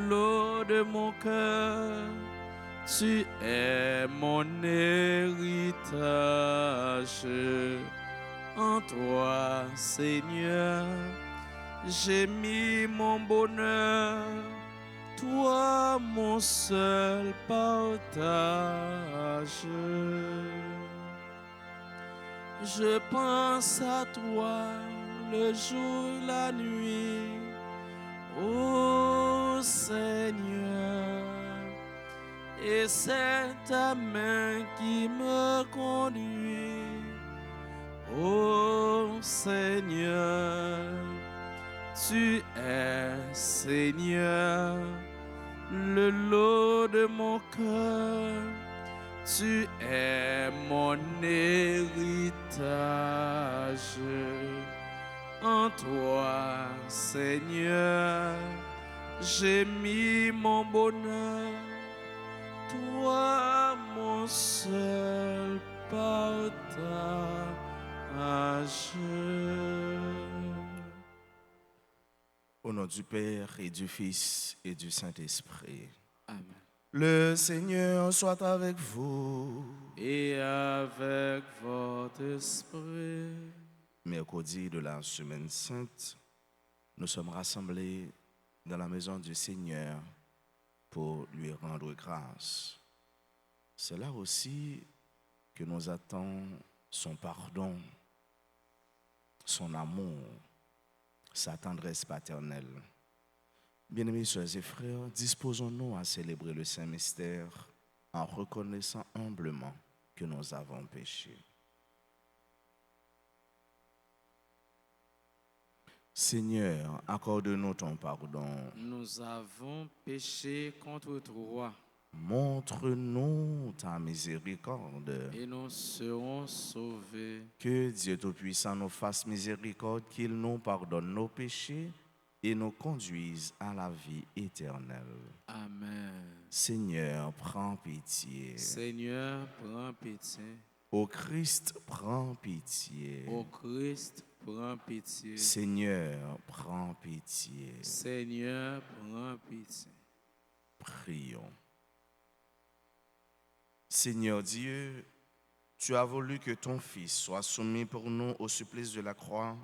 lot de mon cœur. Tu es mon héritage. En toi, Seigneur, j'ai mis mon bonheur. Toi, mon seul partage. Je pense à toi le jour et la nuit, ô Seigneur, et c'est ta main qui me conduit, ô Seigneur. Tu es, Seigneur, le lot de mon cœur. Tu es mon héritage. En toi, Seigneur, j'ai mis mon bonheur. Toi, mon seul partage. Au nom du Père et du Fils et du Saint-Esprit. Amen. Le Seigneur soit avec vous. Et avec votre esprit. Mercredi de la Semaine Sainte, nous sommes rassemblés dans la maison du Seigneur pour lui rendre grâce. C'est là aussi que nous attendons son pardon, son amour, sa tendresse paternelle. Bien-aimés sœurs et frères, disposons-nous à célébrer le Saint-Mystère en reconnaissant humblement que nous avons péché. Seigneur, accorde-nous ton pardon. Nous avons péché contre toi. Montre-nous ta miséricorde. Et nous serons sauvés. Que Dieu Tout-Puissant nous fasse miséricorde, qu'il nous pardonne nos péchés et nous conduise à la vie éternelle. Amen. Seigneur, prends pitié. Seigneur, prends pitié. Ô Christ, prends pitié. Ô Christ, prends pitié. Seigneur, prends pitié. Seigneur, prends pitié. Prions. Seigneur Dieu, tu as voulu que ton Fils soit soumis pour nous au supplice de la croix,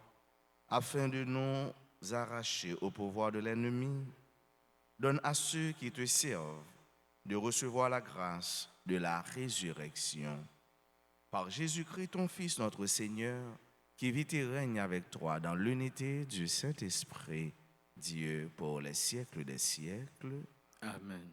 afin de nous arracher au pouvoir de l'ennemi. Donne à ceux qui te servent de recevoir la grâce de la résurrection. Par Jésus-Christ, ton Fils, notre Seigneur, qui vit et règne avec toi dans l'unité du Saint-Esprit, Dieu pour les siècles des siècles. Amen.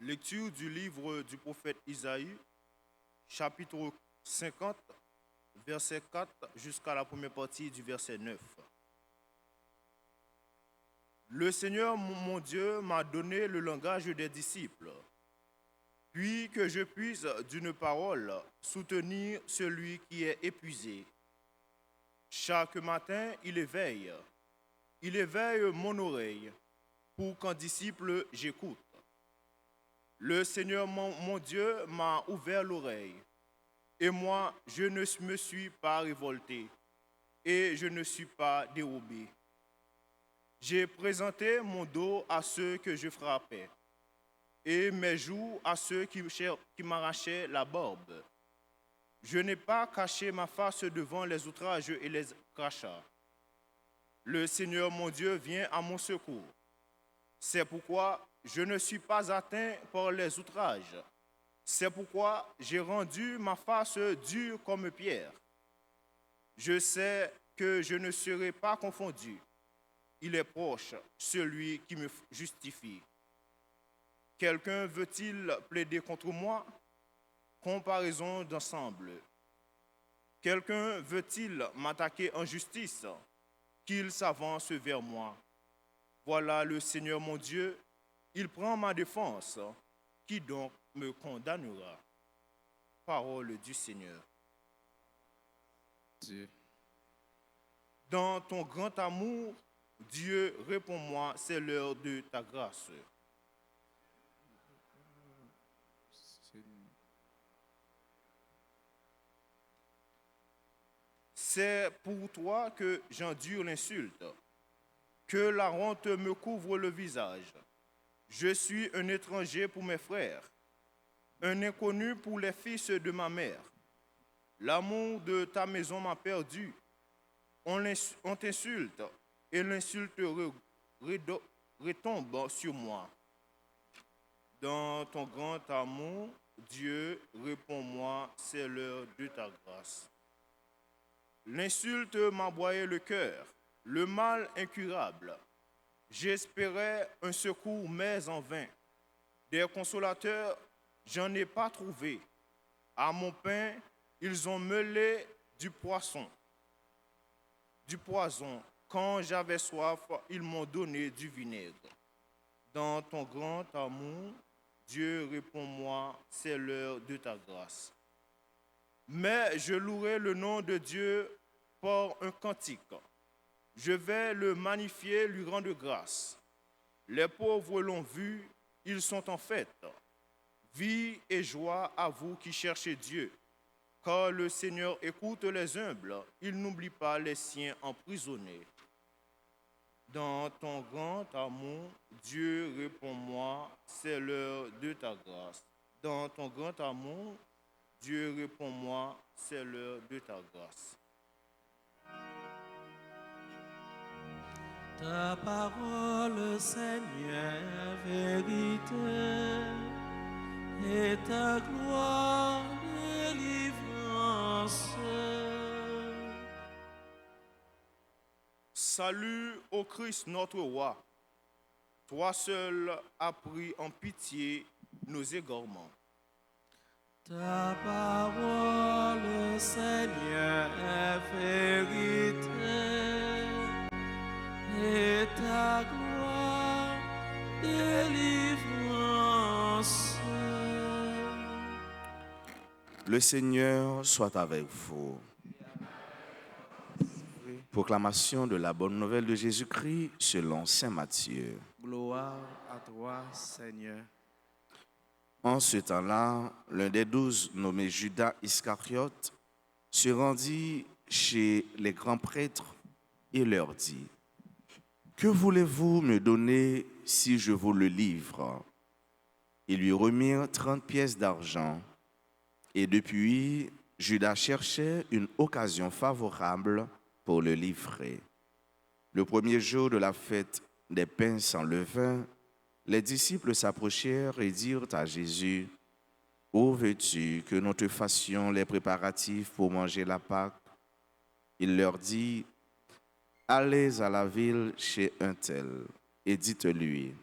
Lecture du livre du prophète Isaïe, chapitre 50, verset 4 jusqu'à la première partie du verset 9. Le Seigneur, mon Dieu, m'a donné le langage des disciples, puis que je puisse d'une parole soutenir celui qui est épuisé. Chaque matin, il éveille mon oreille pour qu'en disciple j'écoute. Le Seigneur, mon Dieu, m'a ouvert l'oreille, et moi, je ne me suis pas révolté, et je ne suis pas dérobé. J'ai présenté mon dos à ceux que je frappais, et mes joues à ceux qui m'arrachaient la barbe. Je n'ai pas caché ma face devant les outrages et les crachats. Le Seigneur, mon Dieu, vient à mon secours. C'est pourquoi je ne suis pas atteint par les outrages. C'est pourquoi j'ai rendu ma face dure comme pierre. Je sais que je ne serai pas confondu. Il est proche, celui qui me justifie. Quelqu'un veut-il plaider contre moi? Comparaison d'ensemble. Quelqu'un veut-il m'attaquer en justice? Qu'il s'avance vers moi. Voilà le Seigneur mon Dieu, il prend ma défense. Qui donc me condamnera? parole du Seigneur. Dieu. Dans ton grand amour, Dieu, réponds-moi, c'est l'heure de ta grâce. C'est pour toi que j'endure l'insulte, que la honte me couvre le visage. Je suis un étranger pour mes frères, un inconnu pour les fils de ma mère. L'amour de ta maison m'a perdu. On t'insulte et l'insulte retombe sur moi. Dans ton grand amour, Dieu, réponds-moi, c'est l'heure de ta grâce. L'insulte m'a broyé le cœur, le mal incurable. J'espérais un secours, mais en vain. Des consolateurs, j'en ai pas trouvé. À mon pain, ils ont mêlé du poison. Quand j'avais soif, ils m'ont donné du vinaigre. Dans ton grand amour, Dieu, réponds-moi, c'est l'heure de ta grâce. Mais je louerai le nom de Dieu par un cantique. Je vais le magnifier, lui rendre grâce. Les pauvres l'ont vu, ils sont en fête. Vie et joie à vous qui cherchez Dieu. Car le Seigneur écoute les humbles, il n'oublie pas les siens emprisonnés. Dans ton grand amour, Dieu, réponds-moi, c'est l'heure de ta grâce. Dans ton grand amour, Dieu, réponds-moi, c'est l'heure de ta grâce. Ta parole, Seigneur, vérité, et ta gloire, délivrance. Salut au Christ notre roi. Toi seul as pris en pitié nos égarements. Ta parole, Seigneur, est vérité, et ta gloire, délivrance. Le Seigneur soit avec vous. Proclamation de la bonne nouvelle de Jésus-Christ selon saint Matthieu. Gloire à toi, Seigneur. En ce temps-là, l'un des 12, nommé Judas Iscariote, se rendit chez les grands prêtres et leur dit: « Que voulez-vous me donner si je vous le livre ?» Ils lui remirent 30 pièces d'argent. Et depuis, Judas cherchait une occasion favorable pour le livrer. Le premier jour de la fête des pains sans levain, les disciples s'approchèrent et dirent à Jésus: « Où veux-tu que nous te fassions les préparatifs pour manger la Pâque ?» Il leur dit: « Allez à la ville chez un tel et dites-lui: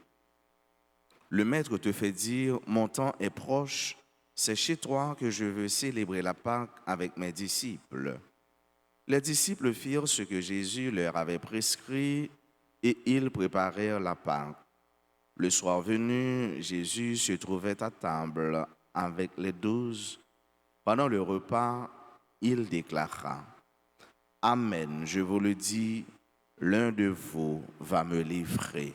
le maître te fait dire, mon temps est proche, c'est chez toi que je veux célébrer la Pâque avec mes disciples. » Les disciples firent ce que Jésus leur avait prescrit et ils préparèrent la Pâque. Le soir venu, Jésus se trouvait à table avec les 12. Pendant le repas, il déclara: « Amen, je vous le dis, l'un de vous va me livrer. »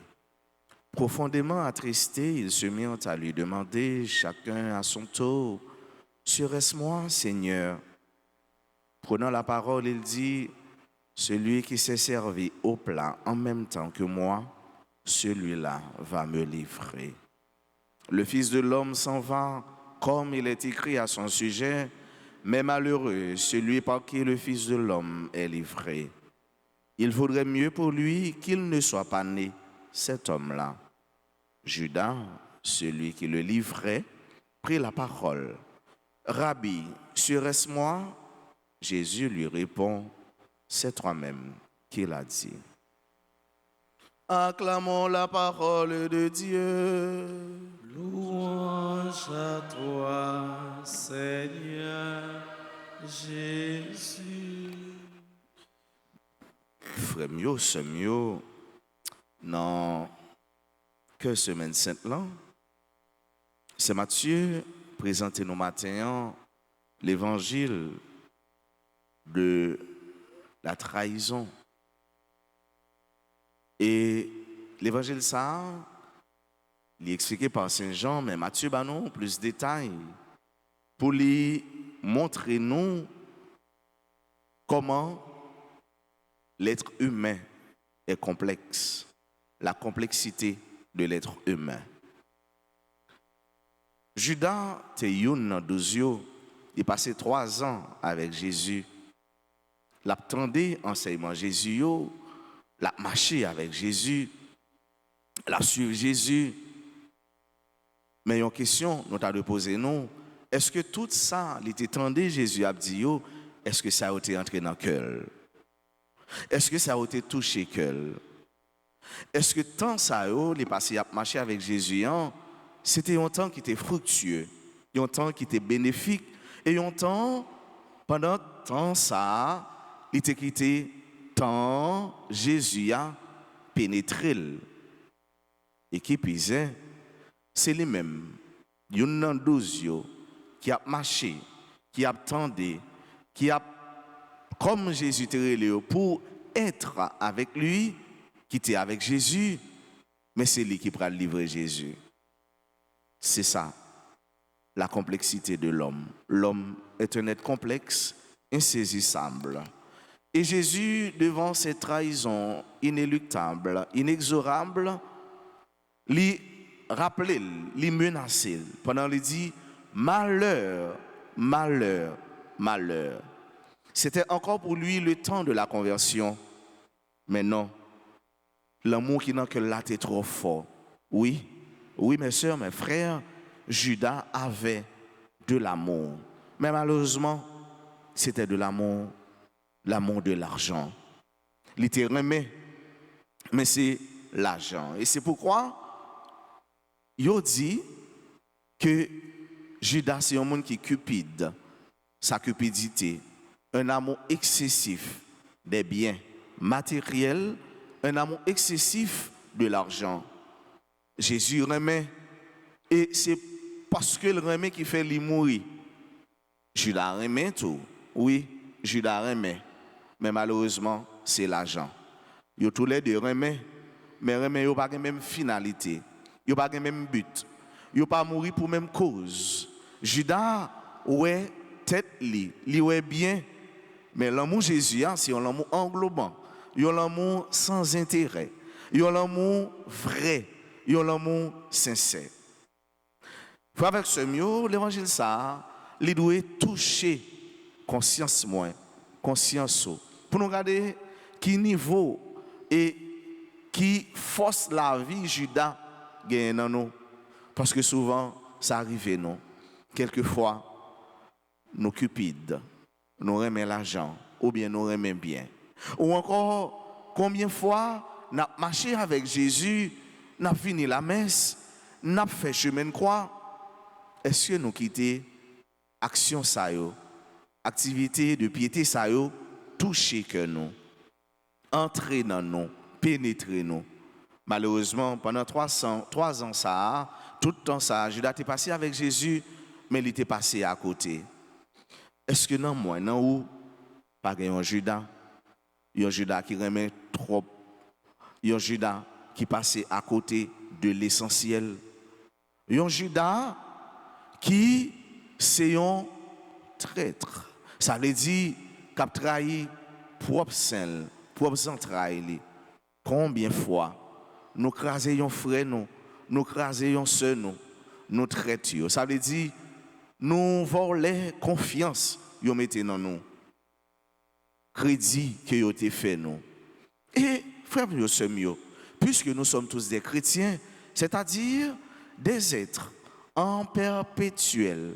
Profondément attristés, ils se mirent à lui demander, chacun à son tour: « Serait-ce moi, Seigneur ?» Prenant la parole, il dit: « Celui qui s'est servi au plat en même temps que moi, celui-là va me livrer. » Le Fils de l'homme s'en va, comme il est écrit à son sujet, mais malheureux celui par qui le Fils de l'homme est livré. Il vaudrait mieux pour lui qu'il ne soit pas né, cet homme-là. Judas, celui qui le livrait, prit la parole. « Rabbi, serait-ce moi ?» Jésus lui répond: « C'est toi-même qui l'as dit. » Acclamons la parole de Dieu. Louange à toi, Seigneur Jésus. Frère mieux, c'est mieux. Non, que semaine sainte là, c'est Matthieu présenté nos matins l'évangile de la trahison. Et l'évangile ça, il est expliqué par Saint Jean, mais Matthieu bah non, plus de détails pour lui montrer nous comment l'être humain est complexe, la complexité de l'être humain. Judas était youn 12 ans, il passé 3 ans avec Jésus. L'attendait enseignement Jésus, l'a marché avec Jésus, l'a suivi Jésus. Mais une question, nous t'avons posé nous, est-ce que tout ça, il était tendu Jésus a dit, est-ce que ça a été entré dans le cœur? Est-ce que ça a été touché le cœur? Est-ce que tant ça, il est passé à marcher avec Jésus, c'était un temps qui était fructueux, un temps qui était bénéfique, et un temps, pendant tant ça, il était quitté, tant Jésus a pénétré. Et qui pisait, c'est lui-même, il y a 12 qui a marché, qui a attendu, qui a, comme Jésus te pour être avec lui, qui était avec Jésus, mais c'est lui qui va livrer Jésus. C'est ça, la complexité de l'homme. L'homme est un être complexe, insaisissable. Et Jésus, devant cette trahison inéluctable, inexorable, lui rappelait, lui menaçait, pendant qu'il dit malheur, malheur, malheur. C'était encore pour lui le temps de la conversion. Mais non, l'amour qui n'a que là est trop fort. Oui, mes sœurs, mes frères, Judas avait de l'amour. Mais malheureusement, c'était de l'amour de l'argent. Littéralement, mais c'est l'argent. Et c'est pourquoi il dit que Judas, c'est un monde qui est cupide, sa cupidité, un amour excessif des biens matériels, un amour excessif de l'argent. Jésus remet, et c'est parce que le remet qui fait lui mourir. Judas remet tout, oui, Judas remet, mais malheureusement, c'est l'argent. Ils tous les deux remet, mais remet n'ont pas la même finalité, ils n'ont pas le même but, ils n'ont pas mourir pour la même cause. Judas, ouais, tête li ouais bien, mais l'amour Jésus, c'est un amour englobant, il y a l'amour sans intérêt, il y a l'amour vrai, il y a l'amour sincère. Avec ce mieux, l'évangile ça, il doit toucher conscience moins, conscience pour nous regarder qui niveau et qui force la vie Judas gagne dans nous. Parce que souvent, ça arrive non. Quelquefois, nous cupides, nous remet l'argent, ou bien nous remet bien. Ou encore, combien de fois, nous avons marché avec Jésus, nous avons fini la messe, nous avons fait chemin de croix. Est-ce que nous quittons action ça yo, activité de piété ça yo, toucher que nous, entrer dans nous, pénétrer nous. Malheureusement, pendant 3 ans ça, tout le temps ça, Judas était passé avec Jésus, mais il était passé à côté. Est-ce que non moi, non ou pas un Judas qui remet trop, un Judas qui passait à côté de l'essentiel, un Judas qui c'est un traître. Ça veut dire qu'il a trahi propre sein, propre entrailles. Combien de fois nous crasons frère nous crasons sœur nous traitons. Ça veut dire nous volons confiance yo mettez dans nous. Crédit que yo te fait nous. Et frère yo sœur yo, puisque nous sommes tous des chrétiens, c'est-à-dire des êtres en perpétuel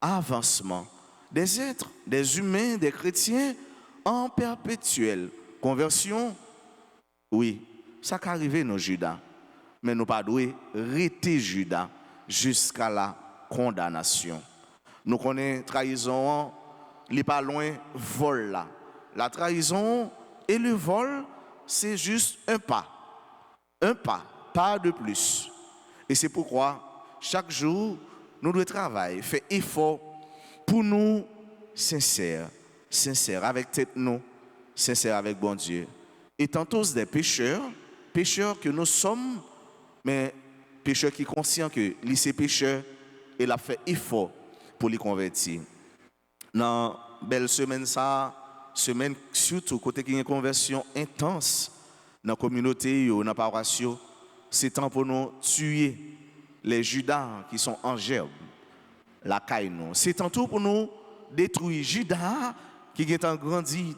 avancement, des êtres, des humains, des chrétiens en perpétuelle conversion. Oui, ça qu'arrive nos Judas, mais nous pas doué rester Judas jusqu'à la condamnation. Nous connaissons trahison, il pas loin vol là. La trahison et le vol, c'est juste un pas, pas de plus. Et c'est pourquoi chaque jour nous devons travailler, faire effort pour nous, sincères avec tête nous, sincères avec bon Dieu. Étant tous des pécheurs que nous sommes, mais pécheurs qui sont conscients que lycée pécheur, il a fait effort pour les convertir. Dans la belle semaine, semaine surtout, côté qui y a une conversion intense dans la communauté, dans la paroisse, c'est temps pour nous tuer les Judas qui sont en gerbe, la caille nous. C'est temps pour nous détruire Judas qui est en grandi,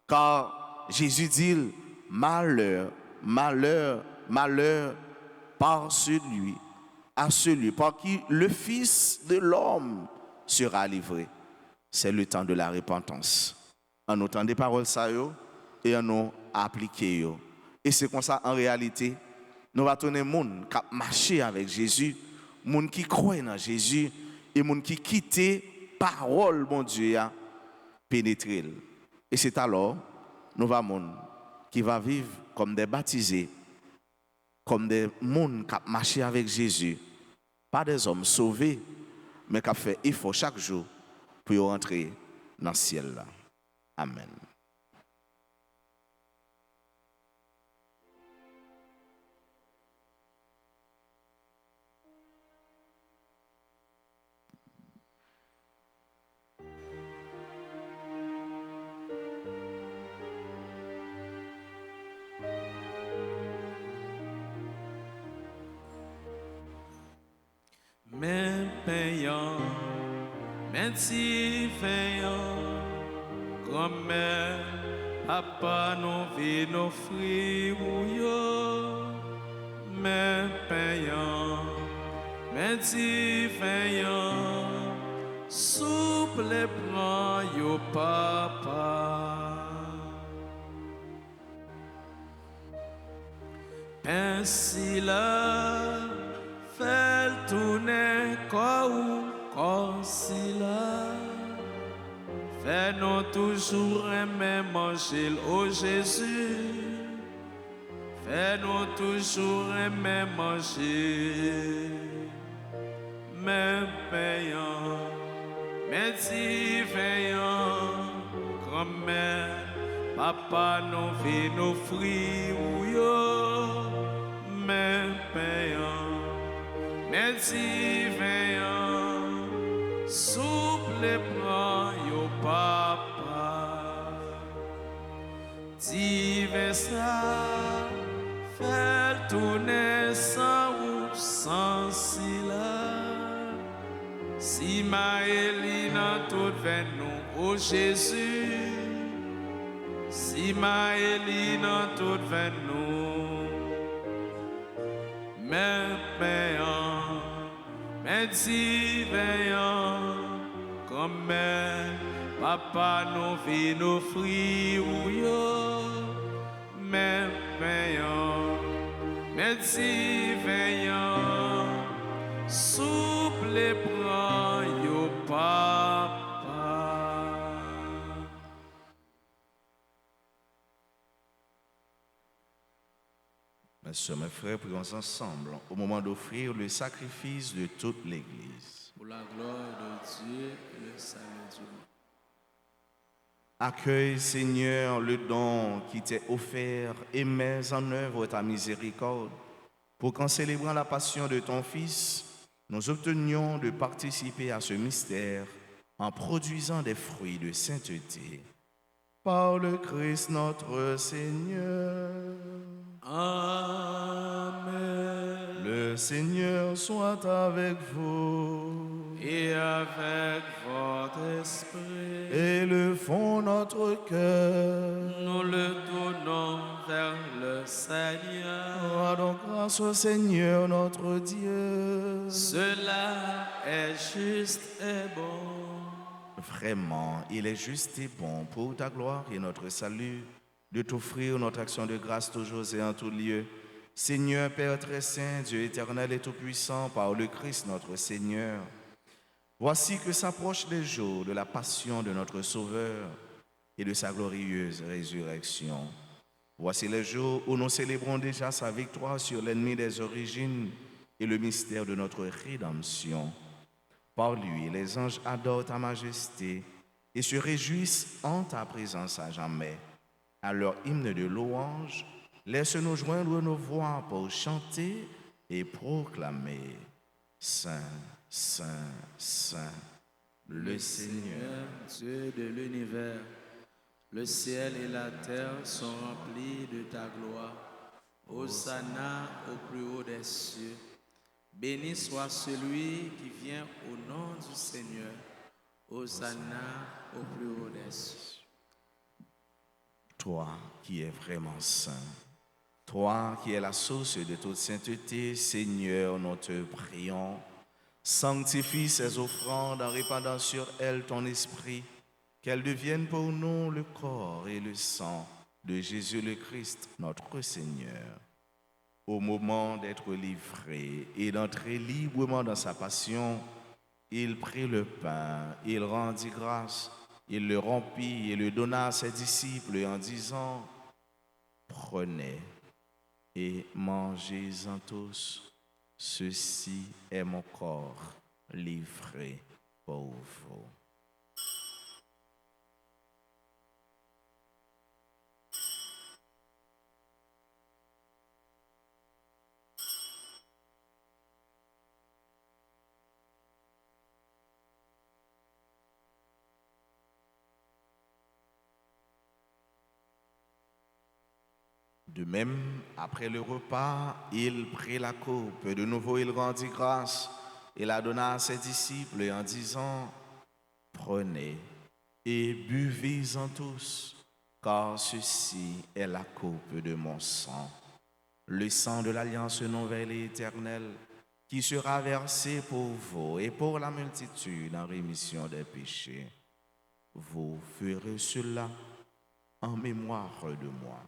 car Jésus dit malheur, malheur, malheur par celui par qui le Fils de l'homme sera livré. C'est le temps de la repentance. En entendant des paroles ça et en nous appliquer. Et c'est comme ça en réalité, nous allons tourner monde qui marcher avec Jésus, monde qui croit dans Jésus et monde qui quitte parole mon Dieu a pénétrer. Et c'est alors nous va monde qui va vivre comme des baptisés, comme des monde qui marcher avec Jésus, pas des hommes sauvés, mais qui fait effort chaque jour pour rentrer dans le ciel là. Amen. Mais payant, merci payant, grand-mère, papa nous vit nos fruits ou mais payant, merci payant, souple prend yo papa. Ainsi là, fait tourner comme si là, fais-nous toujours aimer manger au Jésus, fais-nous toujours aimer manger, mais payant, merci payant, grand-mère, papa nous vit nos fruits ou yo, mais payant. Merci veillant, souple prend yo papa. Divers ça, fait tourner sans ou sans sila. Si ma Elina tout vers nous, oh Jésus. Si ma Elina tout vers nous, mais payant. Merci veillant, comme papa nous vit nos fruits ou yo, mais veillant, merci veillant, souple prend yo papa. Mes soeurs, mes frères, prions ensemble au moment d'offrir le sacrifice de toute l'Église. Pour la gloire de Dieu et le salut du monde. Accueille, Seigneur, le don qui t'est offert et mets en œuvre ta miséricorde pour qu'en célébrant la passion de ton Fils, nous obtenions de participer à ce mystère en produisant des fruits de sainteté. Par le Christ notre Seigneur. Amen. Le Seigneur soit avec vous. Et avec votre esprit, Élevons notre cœur. nous le tournons vers le Seigneur. Rendons grâce au Seigneur notre Dieu. Cela est juste et bon. Vraiment, il est juste et bon pour ta gloire et notre salut de t'offrir notre action de grâce toujours et en tout lieu. Seigneur, Père très saint, Dieu éternel et tout-puissant, par le Christ notre Seigneur. Voici que s'approchent les jours de la passion de notre Sauveur et de sa glorieuse résurrection. Voici les jours où nous célébrons déjà sa victoire sur l'ennemi des origines et le mystère de notre rédemption. Par lui, les anges adorent ta majesté et se réjouissent en ta présence à jamais. À leur hymne de louange, laisse-nous joindre nos voix pour chanter et proclamer Saint, Saint, Saint, le Seigneur. Dieu de l'univers, le ciel et la terre sont remplis de ta gloire. Hosanna au plus haut des cieux. Béni soit celui qui vient au nom du Seigneur. Hosanna au plus haut des cieux. Toi qui es vraiment saint, toi qui es la source de toute sainteté, Seigneur, nous te prions. Sanctifie ces offrandes en répandant sur elles ton esprit, qu'elles deviennent pour nous le corps et le sang de Jésus le Christ, notre Seigneur. Au moment d'être livré et d'entrer librement dans sa passion, il prit le pain, il rendit grâce, il le rompit et le donna à ses disciples en disant, « Prenez et mangez-en tous. Ceci est mon corps livré pour vous. » De même, après le repas, il prit la coupe. De nouveau, il rendit grâce et la donna à ses disciples en disant, « Prenez et buvez-en tous, car ceci est la coupe de mon sang, le sang de l'alliance nouvelle et éternelle, qui sera versé pour vous et pour la multitude en rémission des péchés. Vous ferez cela en mémoire de moi. »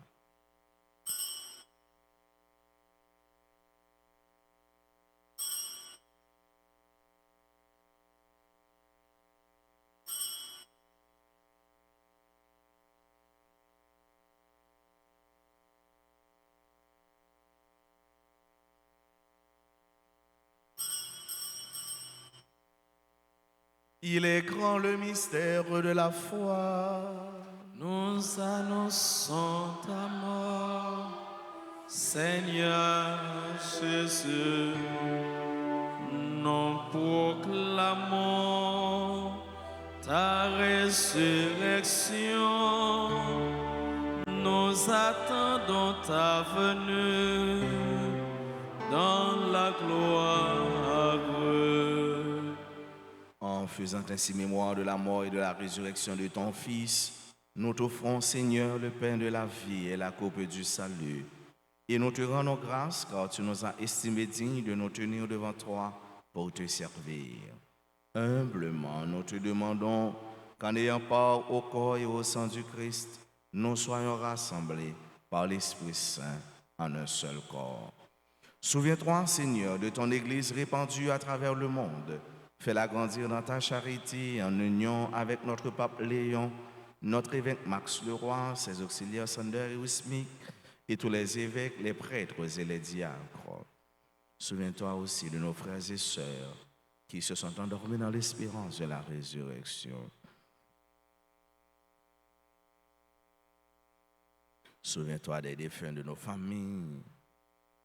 Il est grand le mystère de la foi. Nous annonçons ta mort, Seigneur Jésus. Nous proclamons ta résurrection. Nous attendons ta venue dans la gloire. En faisant ainsi mémoire de la mort et de la résurrection de ton Fils, nous t'offrons, Seigneur, le pain de la vie et la coupe du salut. Et nous te rendons grâce car tu nous as estimés dignes de nous tenir devant toi pour te servir. Humblement, nous te demandons qu'en ayant part au corps et au sang du Christ, nous soyons rassemblés par l'Esprit Saint en un seul corps. Souviens-toi, Seigneur, de ton Église répandue à travers le monde. Fais-la grandir dans ta charité en union avec notre pape Léon, notre évêque Max Leroy, ses auxiliaires Sander et Wismik, et tous les évêques, les prêtres et les diacres. Souviens-toi aussi de nos frères et sœurs qui se sont endormis dans l'espérance de la résurrection. Souviens-toi des défunts de nos familles,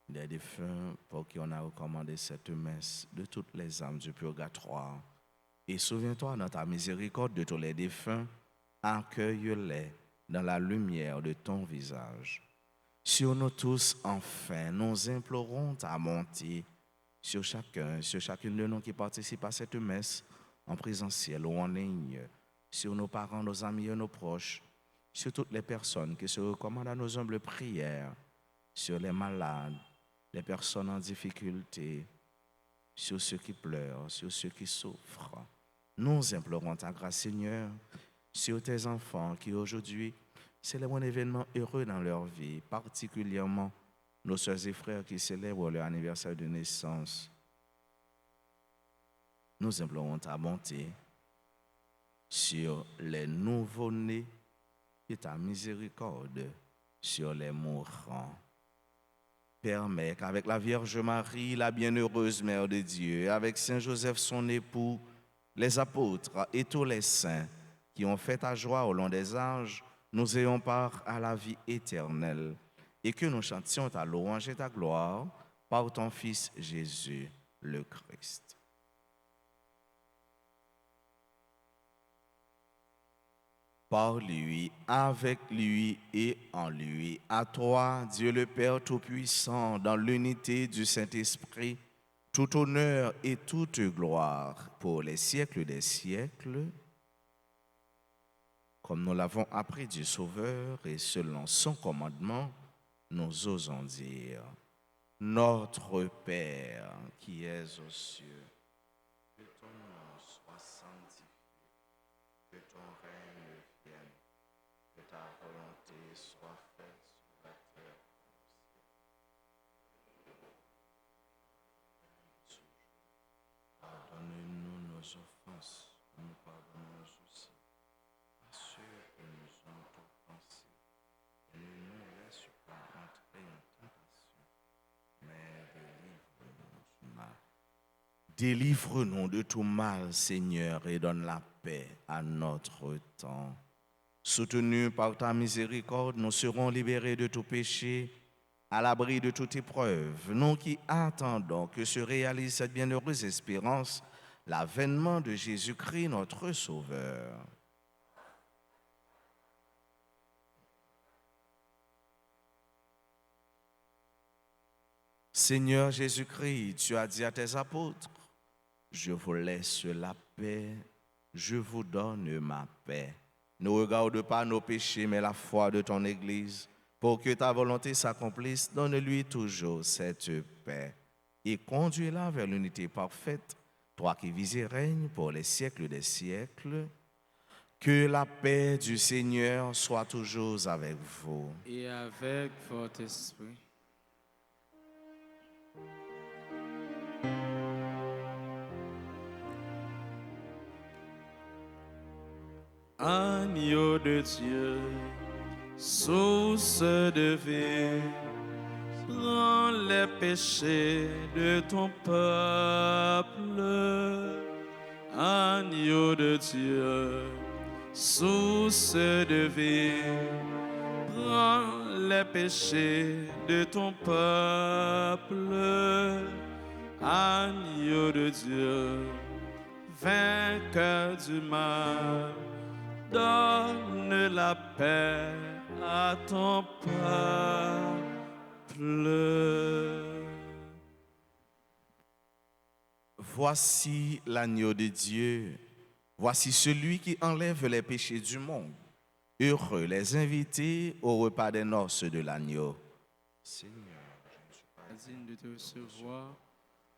des défunts pour qui on a recommandé cette messe, de toutes les âmes du purgatoire. Et souviens-toi dans ta miséricorde de tous les défunts, accueille-les dans la lumière de ton visage. Sur nous tous, enfin, nous implorons ta bonté sur chacune de nous qui participe à cette messe, en présentiel ou en ligne, sur nos parents, nos amis et nos proches, sur toutes les personnes qui se recommandent à nos humbles prières, sur les malades, les personnes en difficulté, sur ceux qui pleurent, sur ceux qui souffrent. Nous implorons ta grâce, Seigneur, sur tes enfants qui aujourd'hui célèbrent un événement heureux dans leur vie, particulièrement nos sœurs et frères qui célèbrent leur anniversaire de naissance. Nous implorons ta bonté sur les nouveau-nés et ta miséricorde sur les mourants. Permets qu'avec la Vierge Marie, la bienheureuse Mère de Dieu, avec Saint Joseph son époux, les apôtres et tous les saints qui ont fait ta joie au long des âges, nous ayons part à la vie éternelle et que nous chantions ta louange et ta gloire par ton Fils Jésus, le Christ. Par lui, avec lui et en lui, à toi, Dieu le Père Tout-Puissant, dans l'unité du Saint-Esprit, tout honneur et toute gloire pour les siècles des siècles, comme nous l'avons appris du Sauveur et selon son commandement, nous osons dire, Notre Père qui es aux cieux, que ton nom soit sanctifié, que ton règne vienne, que ta volonté soit faite sur la terre comme au ciel. Pardonne-nous nos offenses, nous pardonnons aussi à ceux qui nous ont offensés. Et ne nous laisse pas entrer en tentation, mais délivre-nous du mal. Délivre-nous de tout mal, Seigneur, et donne la paix à notre temps. Soutenus par ta miséricorde, nous serons libérés de tout péché, à l'abri de toute épreuve. Nous qui attendons que se réalise cette bienheureuse espérance, l'avènement de Jésus-Christ, notre Sauveur. Seigneur Jésus-Christ, tu as dit à tes apôtres, je vous laisse la paix, je vous donne ma paix. Ne regarde pas nos péchés, mais la foi de ton Église. Pour que ta volonté s'accomplisse, donne-lui toujours cette paix et conduis-la vers l'unité parfaite, toi qui vis et règnes pour les siècles des siècles. Que la paix du Seigneur soit toujours avec vous. Et avec votre esprit. Agneau de Dieu, source de vie, prends les péchés de ton peuple. Agneau de Dieu, source de vie, prends les péchés de ton peuple. Agneau de Dieu, vainqueur du mal, donne la paix à ton peuple. Voici l'agneau de Dieu. Voici celui qui enlève les péchés du monde. Heureux les invités au repas des noces de l'agneau. Seigneur, je ne suis pas digne de te recevoir,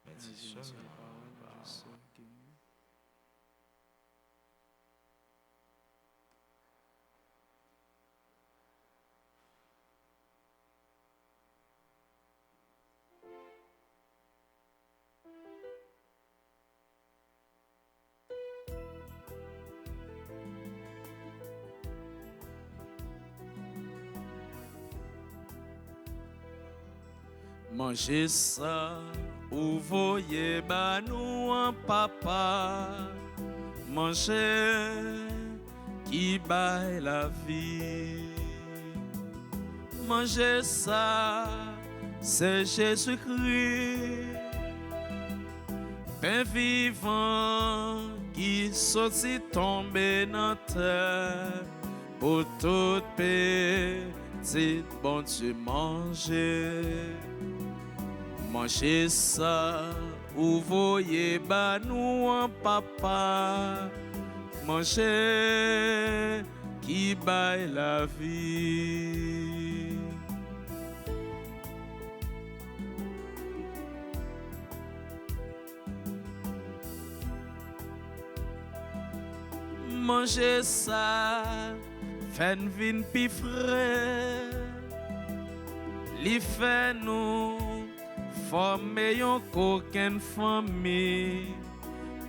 mais mais dis une seule seulement parole, je serai guéri. Mangez ça, ou voyez bah nous en papa. Mangez qui baille la vie. Mangez ça, c'est Jésus-Christ. Pain vivant qui sortit tombé dans terre pour toute petite bon Dieu manger. Mangez ça, ou voyez bah nous en papa. Mangez qui baille la vie. Mangez ça, faites vin pi frais. Li fait nous former yon coquin famille.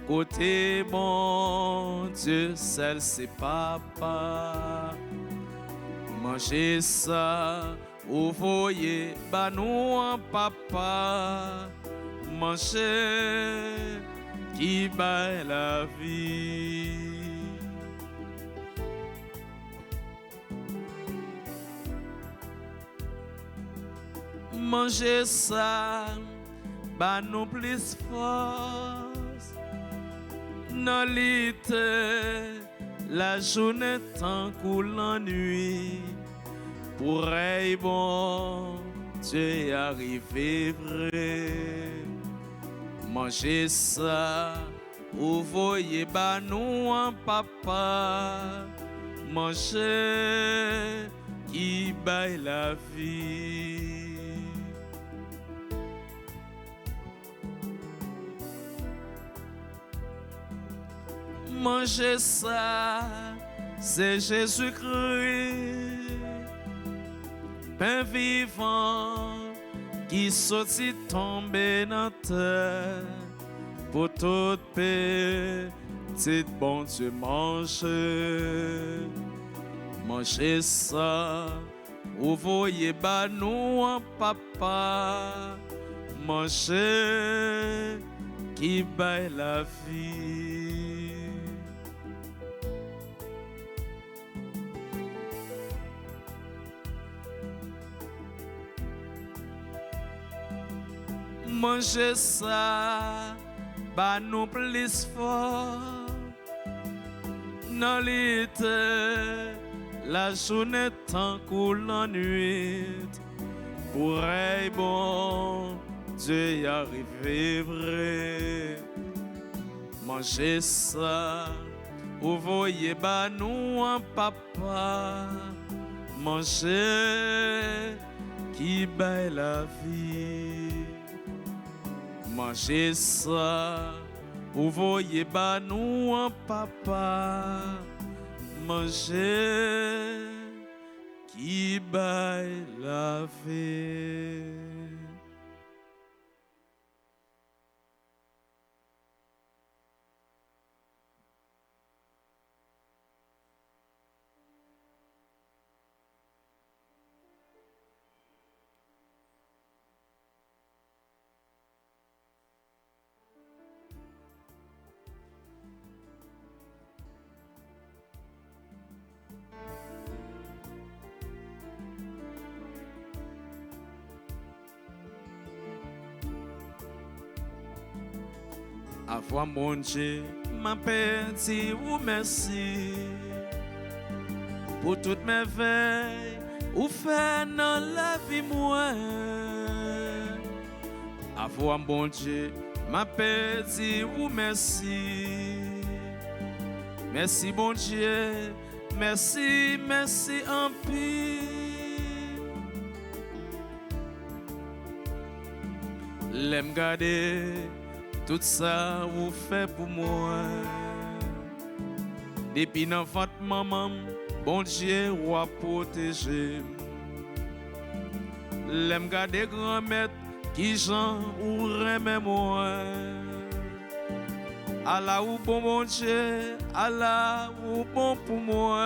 Côté bon Dieu, seul c'est papa. Mangez ça, ou voyez bah nous en papa. Mangez qui baille la vie. Manger ça, bah nous plus force. Dans l'été, la journée tant coule la nuit. Pour être bon, Dieu arrivé vrai. Manger ça, ou voyez bah nous en papa. Manger qui baille la vie. Manger ça, c'est Jésus-Christ, pain vivant qui sortit tomber dans terre pour toute petite bon Dieu manger. Manger ça, ou voyez bah nous en papa. Manger qui baille la vie. Manger ça, bah nous plus fort. Dans l'été, la journée tant coule la nuit. Pour être bon, Dieu y arrivé vrai. Manger ça, ou voyez bah nous en papa. Manger qui baille la vie. Manger ça, ou voyez bah nous en papa. Manger qui baille la vie. Avoir mon Dieu, m'a dit ou merci pour toutes mes veilles ou fait dans la vie moi. Avoir mon Dieu, m'a dit ou merci. Merci bon Dieu, merci, merci en pile. L'aime garder tout ça vous fait pour moi. Depuis dans votre maman, bon Dieu va protéger. L'aime garder grand-mère qui j'en ou remet moi. Allah ou bon Dieu, Allah ou bon pour moi.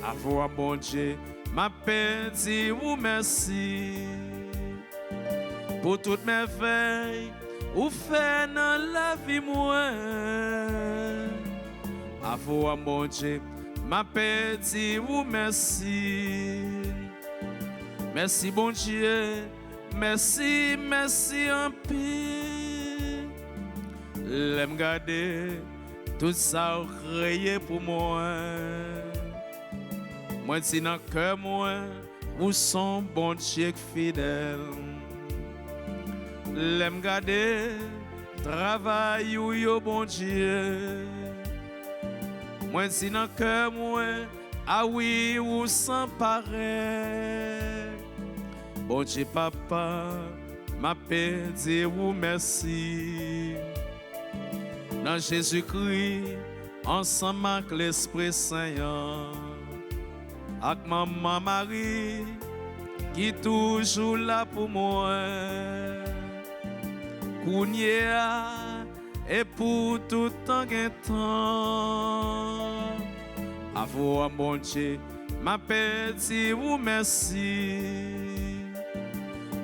Avoir bon Dieu, m'a dit ou merci. Pour toutes mes veilles, ou fait dans la vie moi. Avoir mon Dieu, m'a dit ou merci. Merci bon Dieu, merci, merci en pile. L'aime garder tout ça créé pour moi. Moi dis dans le cœur moi, où sont bon Dieu fidèle. L'aime garder, travail ou yo bon Dieu. Moi si dans cœur moi, ah oui ou sans pareil. Bon Dieu papa, m'a dit ou merci. Dans Jésus-Christ, ensemble avec l'Esprit Saint, avec maman Marie, qui toujours là pour moi. Kounia et pour tout temps et temps. Avoir bon Dieu, m'a dit ou merci.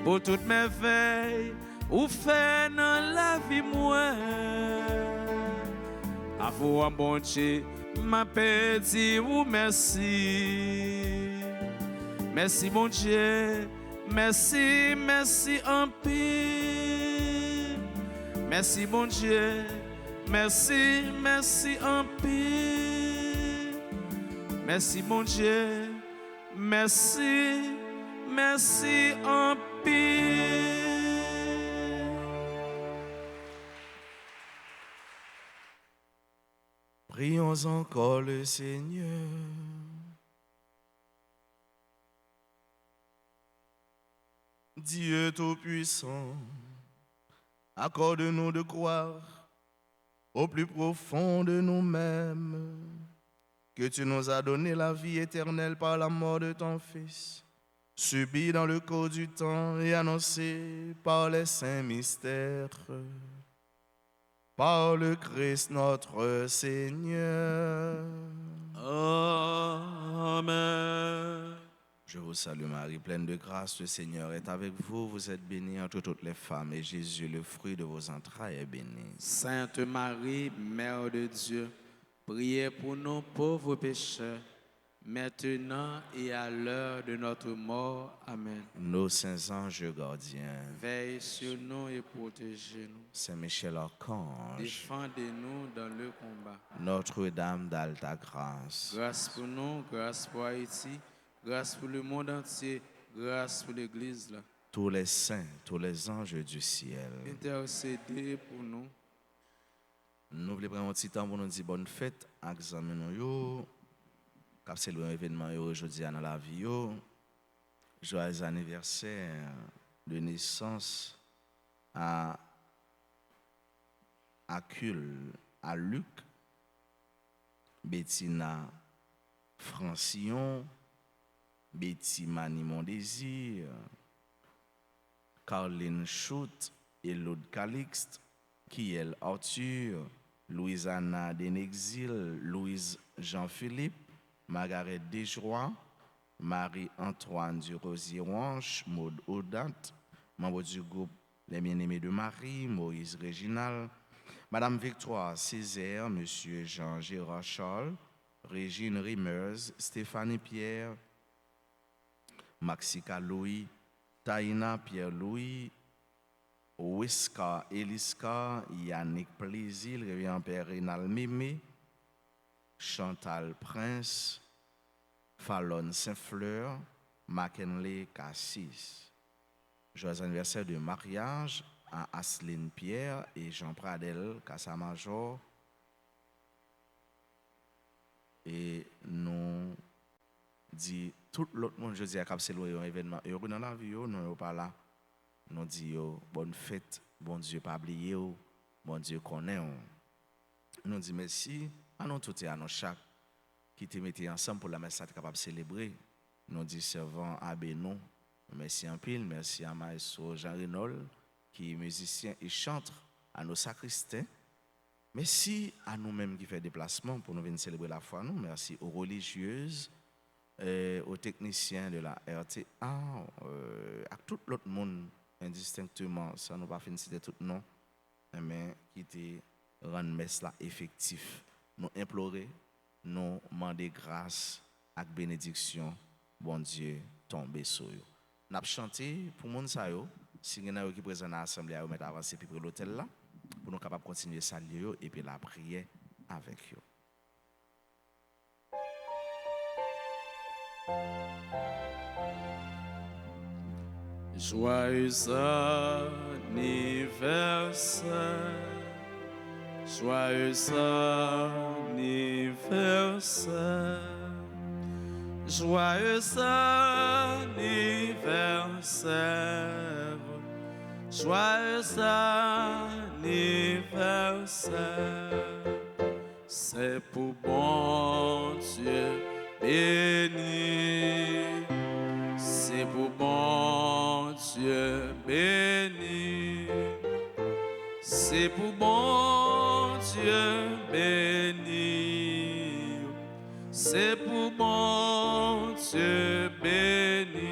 Pour toutes mes veilles, ou fait dans la vie moi. À vous, bon Dieu, ma petit ou merci. Merci, mon Dieu, merci, merci en pile. Merci, mon Dieu, merci, merci en pile. Merci, mon Dieu, merci, merci en pile. Prions encore le Seigneur. Dieu Tout-Puissant, accorde-nous de croire au plus profond de nous-mêmes que tu nous as donné la vie éternelle par la mort de ton Fils, subi dans le cours du temps et annoncé par les saints mystères. Par le Christ notre Seigneur. Amen. Je vous salue Marie, pleine de grâce, le Seigneur est avec vous. Vous êtes bénie entre toutes les femmes et Jésus, le fruit de vos entrailles, est béni. Sainte Marie, Mère de Dieu, priez pour nous pauvres pécheurs, maintenant et à l'heure de notre mort. Amen. Nos saints anges gardiens, Veille sur nous et protégez-nous. Saint Michel Archange, Défendez-nous dans le combat. Notre-Dame d'Alta Grâce, Grâce pour nous, grâce pour Haïti, grâce pour le monde entier, grâce pour l'Église. tous les saints, tous les anges du ciel. Intercédez pour nous. Nous voulons prendre un petit temps pour nous dire bonne fête à nous. Cap célébrer un événement aujourd'hui dans la vie. Joyeux anniversaire de naissance à Cul, à Luc, Bettina Francillon, Betty Mani Mon Désir, Caroline Choute, Elode Calixte, Kiel Arthur, Louise-Anna Denexil, Louise Jean-Philippe, Margaret Desjoie, Marie-Antoine du Rosier-Ranche, Maud Audate, membre du groupe Les Bien-Aimés de Marie, Maurice Réginal, Madame Victoire Césaire, Monsieur Jean-Gérard Charles, Régine Rimers, Stéphanie Pierre, Maxica Louis, Taïna Pierre-Louis, Wiska Eliska, Yannick Plaisir, Révérend Père Rénal Mémé, Chantal Prince, Fallon Saint-Fleur, Mackenley Cassis. Joyeux anniversaire de mariage à Asseline Pierre et Jean Pradel Cassamajor. Et nous dit tout l'autre monde, je dis à Cap célébrer un événement heureux dans la vie, nous ne pas là. Nous disons bonne fête, bon Dieu pas oublier, bon Dieu connaît. Nous disons merci à nous tous et à nous chaque qui te mettez ensemble pour la messe capable de célébrer. Nous disons servant à Benoît, merci en pile, merci à Maestro Jean Renold qui est musicien et chante, à nos sacristains. Merci à nous-mêmes qui fait déplacement pour nous venir célébrer la foi. Nous merci aux religieuses, aux techniciens de la RTA, à tout l'autre monde indistinctement, ça nous pas fait citer tout nom, mais qui te rend messe là effectif. Nous implorer, nous demander grâce et bénédiction, bon Dieu, tomber sur eux. Nous avons chanté pour moun sa yo, si vous avez qui présent dans l'assemblée, vous mettez avancé puis pour l'hôtel là, pour nous capables continuer à saluer et puis la prière avec eux. Joyeux anniversaire, joyeux anniversaire, joyeux anniversaire, joyeux anniversaire. C'est pour bon Dieu béni, c'est pour bon Dieu béni, c'est pour bon Dieu béni, c'est pour bon Dieu béni.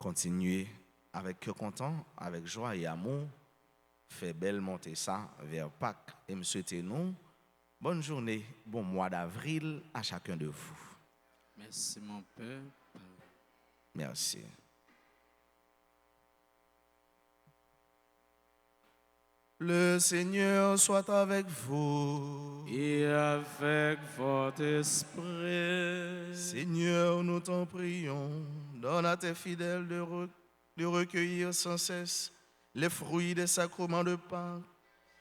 continuez avec cœur content, avec joie et amour. Fait belle montée ça vers Pâques et me souhaitez nous bonne journée, bon mois d'avril à chacun de vous. Merci mon Père. Merci. Le Seigneur soit avec vous. Et avec votre esprit. Seigneur, nous t'en prions, donne à tes fidèles de recueillir sans cesse les fruits des sacrements de Pâques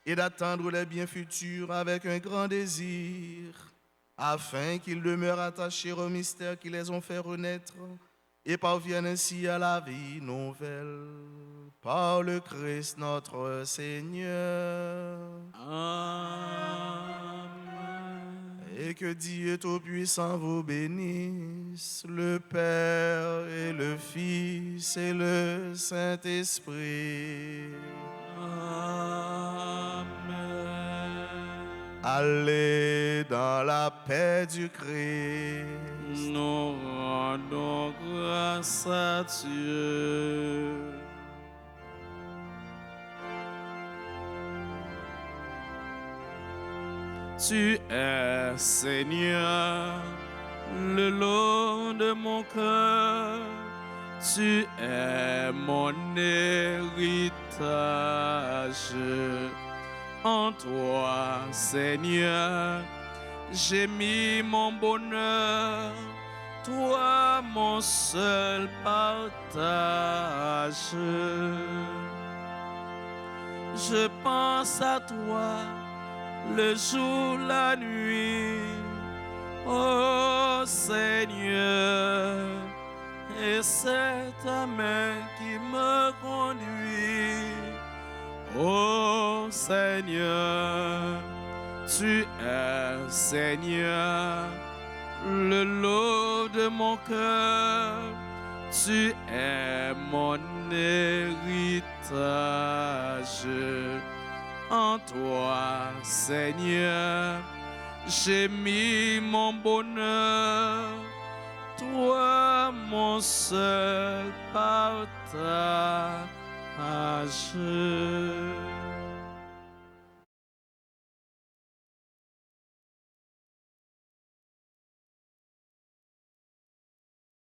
et d'attendre les biens futurs avec un grand désir, afin qu'ils demeurent attachés aux mystères qui les ont fait renaître et parviennent ainsi à la vie nouvelle. Par le Christ notre Seigneur. Amen. Et que Dieu Tout-Puissant vous bénisse, le Père et le Fils et le Saint-Esprit. Amen. Allez dans la paix du Christ. Nous rendons grâce à Dieu. Tu es, Seigneur, le lot de mon cœur. Tu es mon héritage. En toi, Seigneur, j'ai mis mon bonheur. Toi, mon seul partage. Je pense à toi le jour, la nuit, ô Seigneur, et c'est ta main qui me conduit, ô Seigneur, tu es, Seigneur, le lot de mon cœur, tu es mon héritage. En toi, Seigneur, j'ai mis mon bonheur, toi mon seul partage.